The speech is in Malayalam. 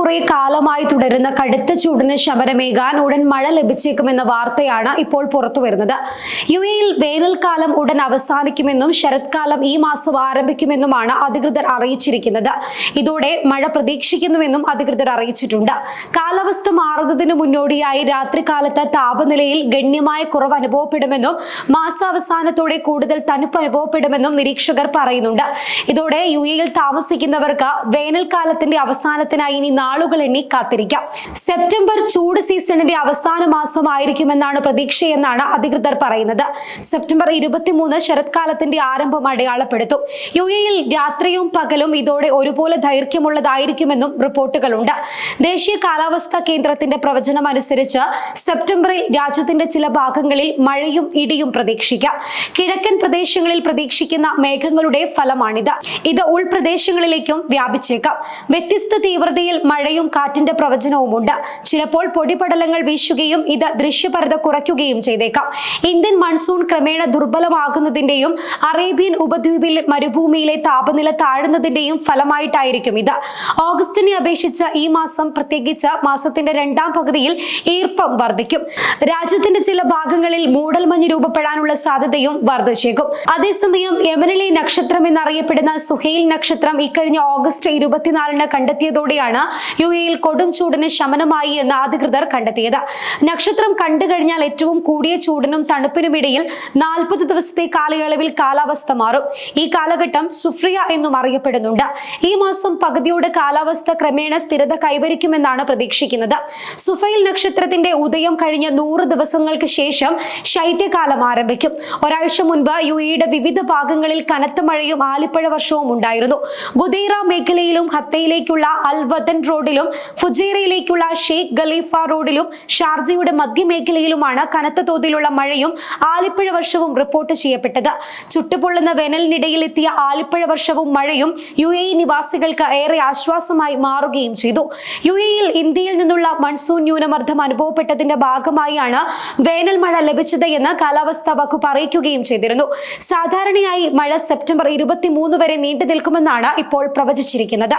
കുറെ കാലമായി തുടരുന്ന കടുത്ത ചൂടിന് ശമനമേകാൻ ഉടൻ മഴ ലഭിച്ചേക്കുമെന്ന വാർത്തയാണ് ഇപ്പോൾ പുറത്തുവരുന്നത്. യുഎഇയിൽ വേനൽക്കാലം ഉടൻ അവസാനിക്കുമെന്നും ശരത്കാലം ഈ മാസം ആരംഭിക്കുമെന്നുമാണ് അധികൃതർ അറിയിച്ചിരിക്കുന്നത്. ഇതോടെ മഴ പ്രതീക്ഷിക്കുന്നുവെന്നും അധികൃതർ അറിയിച്ചിട്ടുണ്ട്. കാലാവസ്ഥ മാറുന്നതിന് മുന്നോടിയായി രാത്രികാലത്ത് താപനിലയിൽ ഗണ്യമായ കുറവ് അനുഭവപ്പെടുമെന്നും മാസാവസാനത്തോടെ കൂടുതൽ തണുപ്പ് അനുഭവപ്പെടുമെന്നും നിരീക്ഷകർ പറയുന്നുണ്ട്. ഇതോടെ യുഎഇയിൽ താമസിക്കുന്നവർക്ക് വേനൽക്കാലത്തിന്റെ അവസാനത്തിനായി ഇനി നാളുകൾ എണ്ണി കാത്തിരിക്കാം. സെപ്റ്റംബർ ചൂട് സീസണിന്റെ അവസാന മാസമായിരിക്കുമെന്നാണ് പ്രതീക്ഷയെന്നാണ് അധികൃതർ പറയുന്നത്. സെപ്റ്റംബർ 23 ശരത്കാലത്തിന്റെ ആരംഭം അടയാളപ്പെടുത്തും. യുഎഇയിൽ രാത്രിയും പകലും ഇതോടെ ഒരുപോലെ ദൈർഘ്യമുള്ളതായിരിക്കുമെന്നും റിപ്പോർട്ടുകളുണ്ട്. ദേശീയ കാലാവസ്ഥാ കേന്ദ്രത്തിന്റെ പ്രവചനം അനുസരിച്ച് സെപ്റ്റംബറിൽ രാജ്യത്തിന്റെ ചില ഭാഗങ്ങളിൽ മഴയും ഇടിയും പ്രതീക്ഷിക്കാം. കിഴക്കൻ പ്രദേശങ്ങളിൽ പ്രതീക്ഷിക്കുന്ന മേഘങ്ങളുടെ ഫലമാണിത്. ഇത് ഉൾപ്രദേശങ്ങളിലേക്കും വ്യാപിച്ചേക്കാം. വ്യത്യസ്ത തീവ്രതയിൽ മഴയും കാറ്റിന്റെ പ്രവചനവുമുണ്ട്. ചിലപ്പോൾ പൊടിപടലങ്ങൾ വീശുകയും ഇത് ദൃശ്യപരത കുറയ്ക്കുകയും ചെയ്തേക്കാം. ഇന്ത്യൻ മൺസൂൺ ക്രമേണ ദുർബലമാകുന്നതിന്റെയും അറേബ്യൻ ഉപദ്വീപിൽ മരുഭൂമിയിലെ താപനില താഴുന്നതിന്റെയും ഫലമായിട്ടായിരിക്കും ഇത്. ഓഗസ്റ്റിനെ അപേക്ഷിച്ച് ഈ മാസം, പ്രത്യേകിച്ച് മാസത്തിന്റെ രണ്ടാം പകുതിയിൽ ഈർപ്പം വർദ്ധിക്കും. രാജ്യത്തിന്റെ ചില ഭാഗങ്ങളിൽ മൂടൽമഞ്ഞ് രൂപപ്പെടാനുള്ള സാധ്യതയും വർദ്ധിച്ചേക്കും. അതേസമയം യമനിലെ നക്ഷത്രം എന്നറിയപ്പെടുന്ന സുഹൈൽ നക്ഷത്രം ഇക്കഴിഞ്ഞ ഓഗസ്റ്റ് 24 കണ്ടെത്തിയതോടെയാണ് യുഎഇയിൽ കൊടും ചൂടിന് ശമനമായി എന്ന് അധികൃതർ കണ്ടെത്തിയത്. നക്ഷത്രം കണ്ടു കഴിഞ്ഞാൽ ഏറ്റവും കൂടിയ ചൂടിനും തണുപ്പിനുമിടയിൽ 40 ദിവസത്തെ കാലയളവിൽ കാലാവസ്ഥ മാറും. ഈ കാലഘട്ടം സുഫ്രിയ എന്നും അറിയപ്പെടുന്നുണ്ട്. ഈ മാസം പകുതിയോടെ കാലാവസ്ഥ ക്രമേണ സ്ഥിരത കൈവരിക്കുമെന്നാണ് പ്രതീക്ഷിക്കുന്നത്. സുഫൈൽ നക്ഷത്രത്തിന്റെ ഉദയം കഴിഞ്ഞ 100 ദിവസങ്ങൾക്ക് ശേഷം ശൈത്യകാലം ആരംഭിക്കും. ഒരാഴ്ച മുൻപ് യുഎഇയുടെ വിവിധ ഭാഗങ്ങളിൽ കനത്ത മഴയും ആലിപ്പഴ വർഷവും ഉണ്ടായിരുന്നു. ഗുദേറ മേഖലയിലും ഹത്തയിലേക്കുള്ള അൽ വതൻ റോഡിലും ഫുജൈറയിലേക്കുള്ള ഷെയ്ഖ് ഖലീഫ റോഡിലും ഷാർജയുടെ മധ്യമേഖലയിലുമാണ് കനത്ത തോതിലുള്ള മഴയും ആലിപ്പഴ വർഷവും റിപ്പോർട്ട് ചെയ്യപ്പെട്ടത്. ചുട്ടുപൊള്ളുന്ന വേനലിനിടയിൽ എത്തിയ ആലിപ്പഴ വർഷവും മഴയും യുഎഇ നിവാസികൾക്ക് ഏറെ ആശ്വാസമായി മാറുകയും ചെയ്തു. യുഎഇയിൽ ഇന്ത്യയിൽ നിന്നുള്ള മൺസൂൺ ന്യൂനമർദ്ദം അനുഭവപ്പെട്ടതിന്റെ ഭാഗമായാണ് വേനൽ മഴ ലഭിച്ചത് എന്ന് കാലാവസ്ഥാ വകുപ്പ് അറിയിക്കുകയും ചെയ്തിരുന്നു. സാധാരണയായി മഴ സെപ്റ്റംബർ 23 വരെ നീണ്ടു നിൽക്കുമെന്നാണ് ഇപ്പോൾ പ്രവചിച്ചിരിക്കുന്നത്.